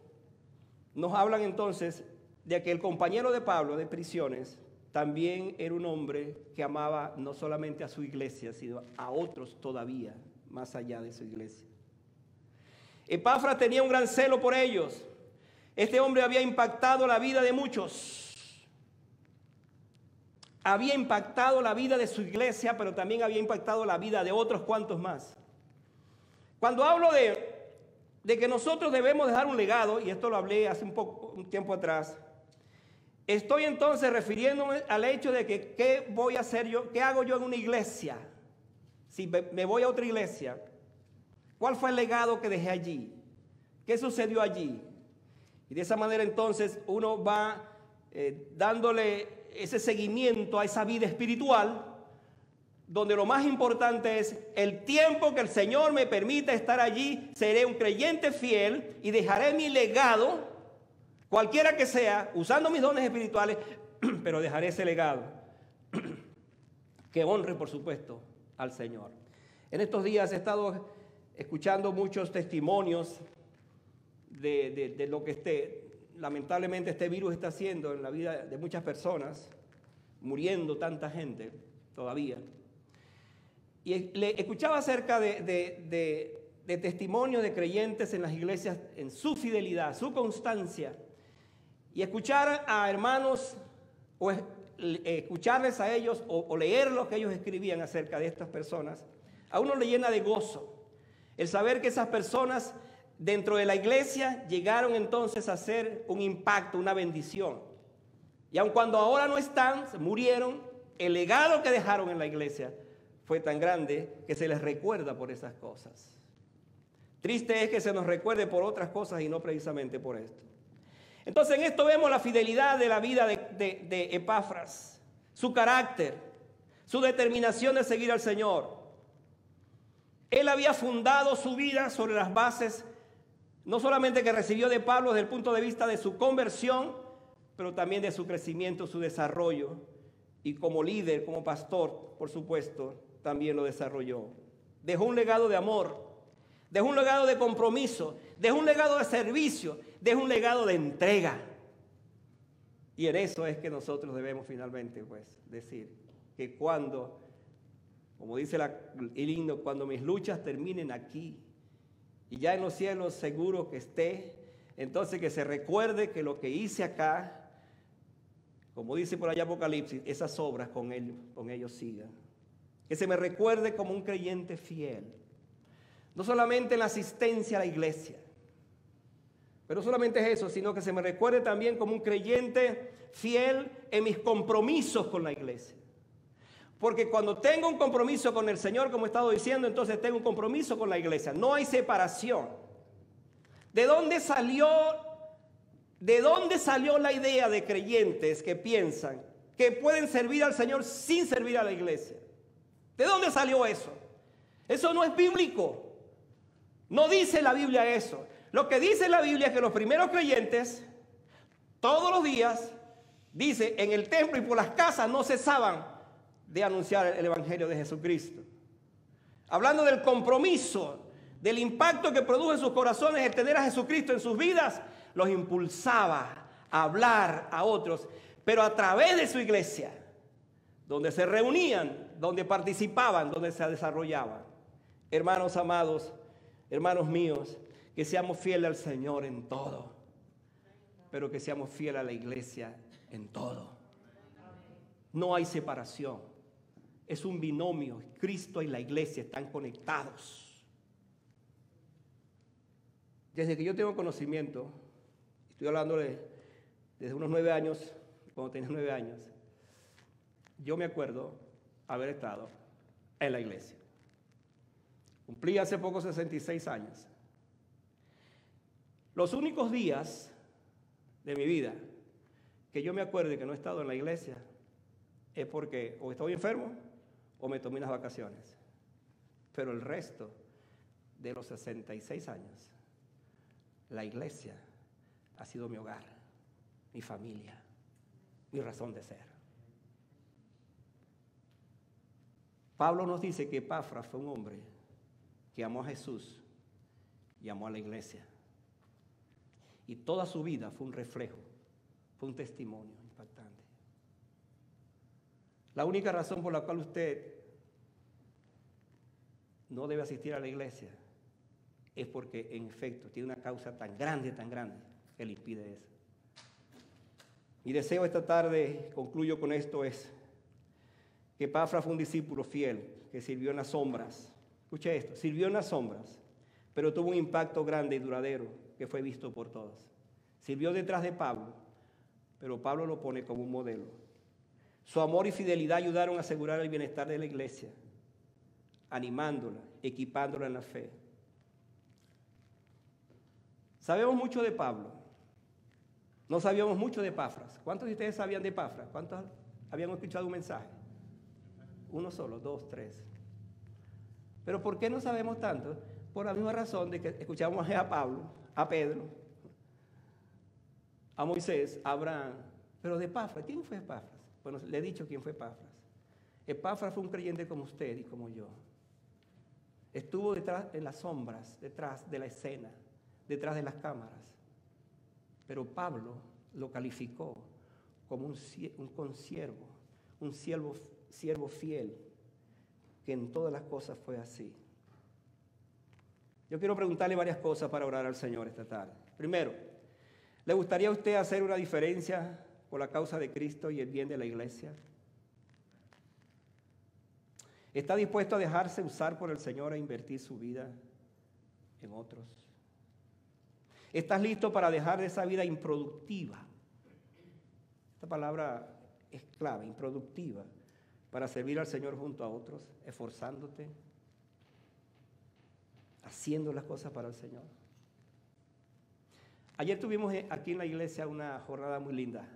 nos hablan entonces de que el compañero de Pablo de prisiones también era un hombre que amaba no solamente a su iglesia, sino a otros todavía más allá de su iglesia. Epafras tenía un gran celo por ellos. Este hombre había impactado la vida de muchos. Había impactado la vida de su iglesia, pero también había impactado la vida de otros cuantos más. Cuando hablo de que nosotros debemos dejar un legado, y esto lo hablé hace un tiempo atrás, estoy entonces refiriéndome al hecho de que qué voy a hacer yo, qué hago yo en una iglesia. Si me voy a otra iglesia, ¿cuál fue el legado que dejé allí? ¿Qué sucedió allí? Y de esa manera entonces uno va dándole ese seguimiento a esa vida espiritual, donde lo más importante es el tiempo que el Señor me permita estar allí. Seré un creyente fiel y dejaré mi legado, cualquiera que sea, usando mis dones espirituales, pero dejaré ese legado que honre, por supuesto, al Señor. En estos días he estado escuchando muchos testimonios de lo que lamentablemente este virus está haciendo en la vida de muchas personas, muriendo tanta gente todavía. Y le escuchaba acerca de testimonios de creyentes en las iglesias, en su fidelidad, su constancia. Y escuchar a hermanos, o escucharles a ellos, o leer lo que ellos escribían acerca de estas personas, a uno le llena de gozo. El saber que esas personas dentro de la iglesia llegaron entonces a ser un impacto, una bendición. Y aun cuando ahora no están, murieron, el legado que dejaron en la iglesia fue tan grande que se les recuerda por esas cosas. Triste es que se nos recuerde por otras cosas y no precisamente por esto. Entonces en esto vemos la fidelidad de la vida de Epafras, su carácter, su determinación de seguir al Señor. Él había fundado su vida sobre las bases, no solamente que recibió de Pablo desde el punto de vista de su conversión, pero también de su crecimiento, su desarrollo. Y como líder, como pastor, por supuesto, también lo desarrolló. Dejó un legado de amor, dejó un legado de compromiso, dejó un legado de servicio, dejó un legado de entrega. Y en eso es que nosotros debemos finalmente decir que cuando, como dice el himno, cuando mis luchas terminen aquí y ya en los cielos seguro que esté, entonces que se recuerde que lo que hice acá, como dice por allá Apocalipsis, esas obras con ellos sigan. Que se me recuerde como un creyente fiel. No solamente en la asistencia a la iglesia, pero no solamente es eso, sino que se me recuerde también como un creyente fiel en mis compromisos con la iglesia. Porque cuando tengo un compromiso con el Señor, como he estado diciendo, entonces tengo un compromiso con la iglesia. No hay separación. ¿De dónde salió la idea de creyentes que piensan que pueden servir al Señor sin servir a la iglesia? ¿De dónde salió eso? Eso no es bíblico. No dice la Biblia eso. Lo que dice la Biblia es que los primeros creyentes, todos los días, dice, en el templo y por las casas no cesaban de anunciar el evangelio de Jesucristo. Hablando del compromiso, del impacto que produjo en sus corazones el tener a Jesucristo en sus vidas, los impulsaba a hablar a otros, pero a través de su iglesia, donde se reunían, donde participaban, donde se desarrollaban. Hermanos amados, hermanos míos, que seamos fieles al Señor en todo, pero que seamos fieles a la iglesia en todo. No hay separación. Es un binomio. Cristo y la iglesia están conectados. Desde que yo tengo conocimiento, estoy hablando desde unos 9 años, cuando tenía 9 años, yo me acuerdo haber estado en la iglesia. Cumplí hace poco 66 años. Los únicos días de mi vida que yo me acuerde que no he estado en la iglesia es porque o estoy enfermo o me tomé unas vacaciones. Pero el resto de los 66 años, la iglesia ha sido mi hogar, mi familia, mi razón de ser. Pablo nos dice que Epafras fue un hombre que amó a Jesús y amó a la iglesia. Y toda su vida fue un reflejo, fue un testimonio impactante. La única razón por la cual usted no debe asistir a la iglesia es porque en efecto tiene una causa tan grande que le impide eso. Mi deseo esta tarde, concluyo con esto, es que Epafras fue un discípulo fiel que sirvió en las sombras. Escuche esto, sirvió en las sombras, pero tuvo un impacto grande y duradero que fue visto por todos. Sirvió detrás de Pablo, pero Pablo lo pone como un modelo. Su amor y fidelidad ayudaron a asegurar el bienestar de la iglesia, animándola, equipándola en la fe. Sabemos mucho de Pablo, no sabíamos mucho de Epafras. ¿Cuántos de ustedes sabían de Epafras? ¿Cuántos habían escuchado un mensaje? Uno solo, dos, tres. ¿Pero por qué no sabemos tanto? Por la misma razón de que escuchamos a Pablo, a Pedro, a Moisés, a Abraham. Pero de Epafras, ¿quién fue Epafras? Bueno, le he dicho quién fue Epafras. Epafras fue un creyente como usted y como yo. Estuvo detrás, en las sombras, detrás de la escena, detrás de las cámaras. Pero Pablo lo calificó como un consiervo, un siervo fiel, que en todas las cosas fue así. Yo quiero preguntarle varias cosas para orar al Señor esta tarde. Primero, ¿le gustaría a usted hacer una diferencia por la causa de Cristo y el bien de la iglesia? ¿Está dispuesto a dejarse usar por el Señor e invertir su vida en otros? ¿Estás listo para dejar de esa vida improductiva? Esta palabra es clave, improductiva, para servir al Señor junto a otros, esforzándote, haciendo las cosas para el Señor. Ayer tuvimos aquí en la iglesia una jornada muy linda.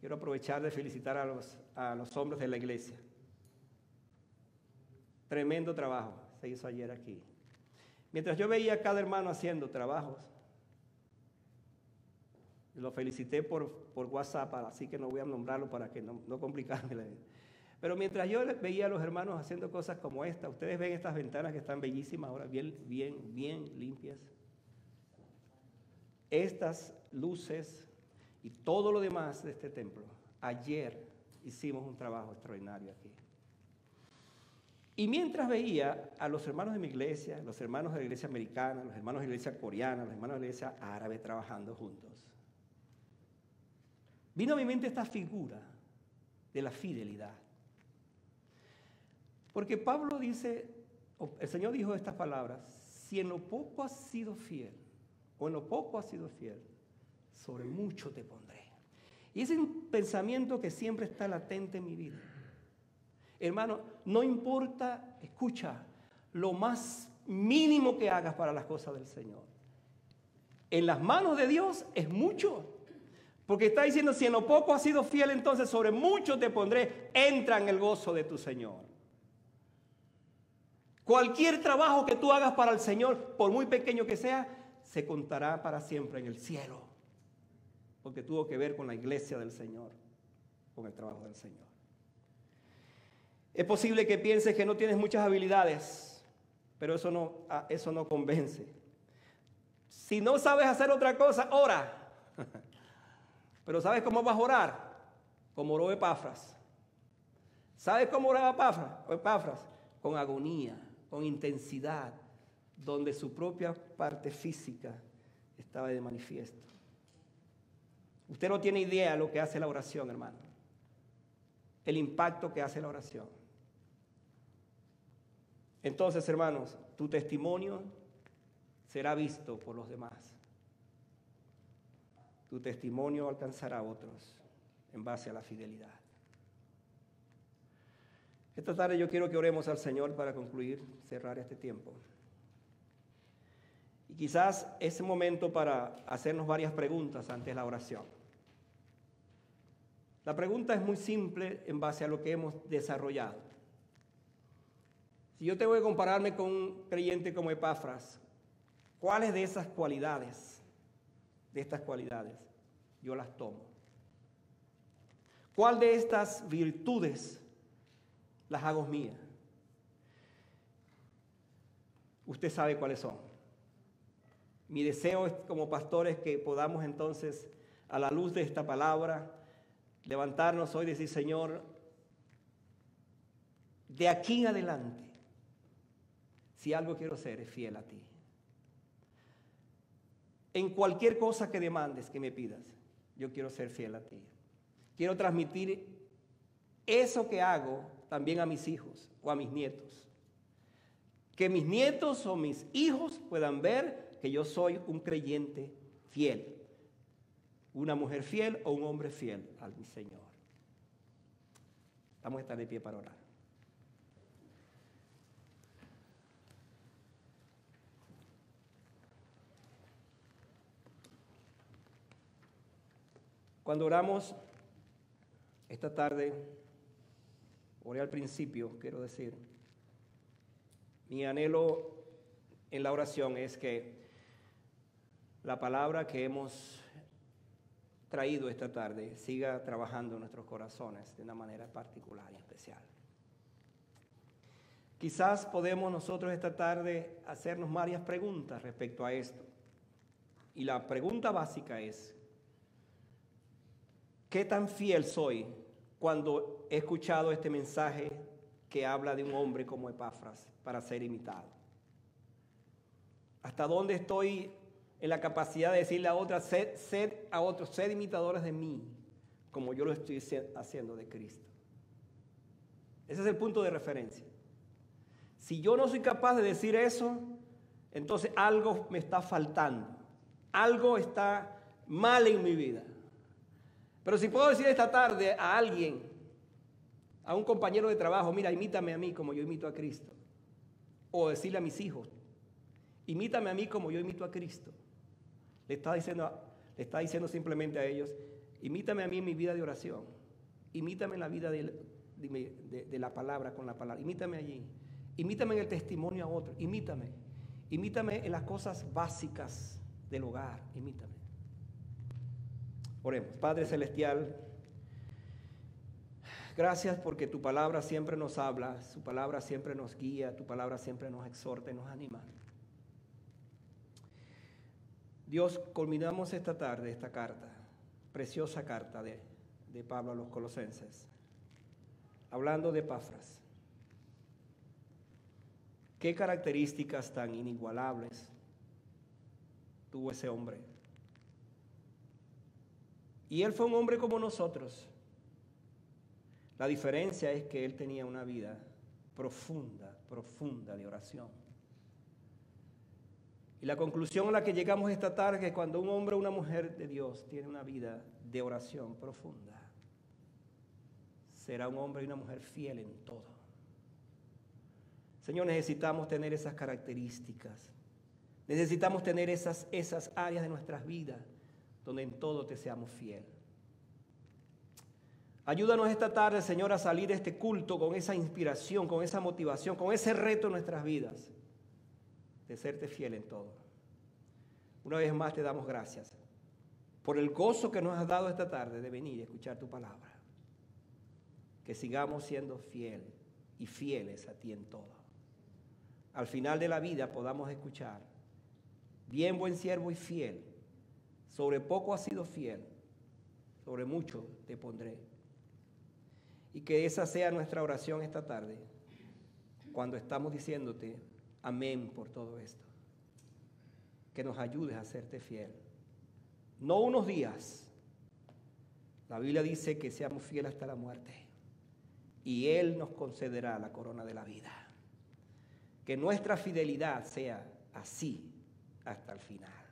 Quiero aprovechar de felicitar a los hombres de la iglesia. Tremendo trabajo se hizo ayer aquí. Mientras yo veía a cada hermano haciendo trabajos, lo felicité por WhatsApp, así que no voy a nombrarlo para que no complicarme la vida. Pero mientras yo veía a los hermanos haciendo cosas como esta, ustedes ven estas ventanas que están bellísimas ahora, bien limpias. Estas luces y todo lo demás de este templo. Ayer hicimos un trabajo extraordinario aquí. Y mientras veía a los hermanos de mi iglesia, los hermanos de la iglesia americana, los hermanos de la iglesia coreana, los hermanos de la iglesia árabe trabajando juntos, vino a mi mente esta figura de la fidelidad. Porque Pablo dice, el Señor dijo estas palabras: si en lo poco has sido fiel, o en lo poco has sido fiel, sobre mucho te pondré. Y ese es un pensamiento que siempre está latente en mi vida. Hermano, no importa, escucha, lo más mínimo que hagas para las cosas del Señor. En las manos de Dios es mucho. Porque está diciendo, si en lo poco has sido fiel, entonces sobre mucho te pondré. Entra en el gozo de tu Señor. Cualquier trabajo que tú hagas para el Señor, por muy pequeño que sea, se contará para siempre en el cielo. Porque tuvo que ver con la iglesia del Señor, con el trabajo del Señor. Es posible que pienses que no tienes muchas habilidades, pero eso no convence. Si no sabes hacer otra cosa, ora. Pero ¿sabes cómo vas a orar? Como oró Epafras. ¿Sabes cómo oraba Epafras? Con agonía, con intensidad, donde su propia parte física estaba de manifiesto. Usted no tiene idea de lo que hace la oración, hermano. El impacto que hace la oración. Entonces, hermanos, tu testimonio será visto por los demás. Tu testimonio alcanzará a otros en base a la fidelidad. Esta tarde yo quiero que oremos al Señor para concluir, cerrar este tiempo. Y quizás es momento para hacernos varias preguntas antes de la oración. La pregunta es muy simple en base a lo que hemos desarrollado. Si yo tengo que compararme con un creyente como Epafras, ¿cuáles de estas cualidades, yo las tomo? ¿Cuál de estas virtudes las hago mías? Usted sabe cuáles son. Mi deseo es, como pastores, que podamos entonces, a la luz de esta palabra, levantarnos hoy y decir: Señor, de aquí en adelante, si algo quiero ser, es fiel a ti. En cualquier cosa que demandes, que me pidas, yo quiero ser fiel a ti. Quiero transmitir eso que hago también a mis hijos o a mis nietos. Que mis nietos o mis hijos puedan ver que yo soy un creyente fiel, una mujer fiel o un hombre fiel al mi Señor. Vamos a estar de pie para orar. Cuando oramos esta tarde, oré al principio, quiero decir, mi anhelo en la oración es que la palabra que hemos traído esta tarde siga trabajando en nuestros corazones de una manera particular y especial. Quizás podemos nosotros esta tarde hacernos varias preguntas respecto a esto. Y la pregunta básica es: ¿qué tan fiel soy cuando he escuchado este mensaje que habla de un hombre como Epafras para ser imitado? ¿Hasta dónde estoy en la capacidad de decirle a otros, sed imitadores de mí, como yo lo estoy haciendo de Cristo? Ese es el punto de referencia. Si yo no soy capaz de decir eso, entonces algo me está faltando, algo está mal en mi vida. Pero si puedo decir esta tarde a alguien, a un compañero de trabajo: mira, imítame a mí como yo imito a Cristo. O decirle a mis hijos: imítame a mí como yo imito a Cristo. Le está diciendo simplemente a ellos: imítame a mí en mi vida de oración. Imítame en la vida de la palabra con la palabra. Imítame allí. Imítame en el testimonio a otros. Imítame. Imítame en las cosas básicas del hogar. Imítame. Oremos. Padre Celestial, gracias porque tu palabra siempre nos habla, tu palabra siempre nos guía, tu palabra siempre nos exhorta y nos anima. Dios, culminamos esta tarde esta carta, preciosa carta de Pablo a los Colosenses, hablando de Epafras. ¿Qué características tan inigualables tuvo ese hombre? Y él fue un hombre como nosotros. La diferencia es que él tenía una vida profunda de oración. Y la conclusión a la que llegamos esta tarde es que cuando un hombre o una mujer de Dios tiene una vida de oración profunda, será un hombre y una mujer fiel en todo. Señor, necesitamos tener esas características. Necesitamos tener esas áreas de nuestras vidas donde en todo te seamos fiel. Ayúdanos esta tarde, Señor, a salir de este culto con esa inspiración, con esa motivación, con ese reto en nuestras vidas, de serte fiel en todo. Una vez más te damos gracias por el gozo que nos has dado esta tarde de venir y escuchar tu palabra. Que sigamos siendo fieles a ti en todo. Al final de la vida podamos escuchar: bien, buen siervo y fiel. Sobre poco has sido fiel, sobre mucho te pondré. Y que esa sea nuestra oración esta tarde, cuando estamos diciéndote amén por todo esto. Que nos ayudes a serte fiel. No unos días. La Biblia dice que seamos fieles hasta la muerte. Y Él nos concederá la corona de la vida. Que nuestra fidelidad sea así hasta el final.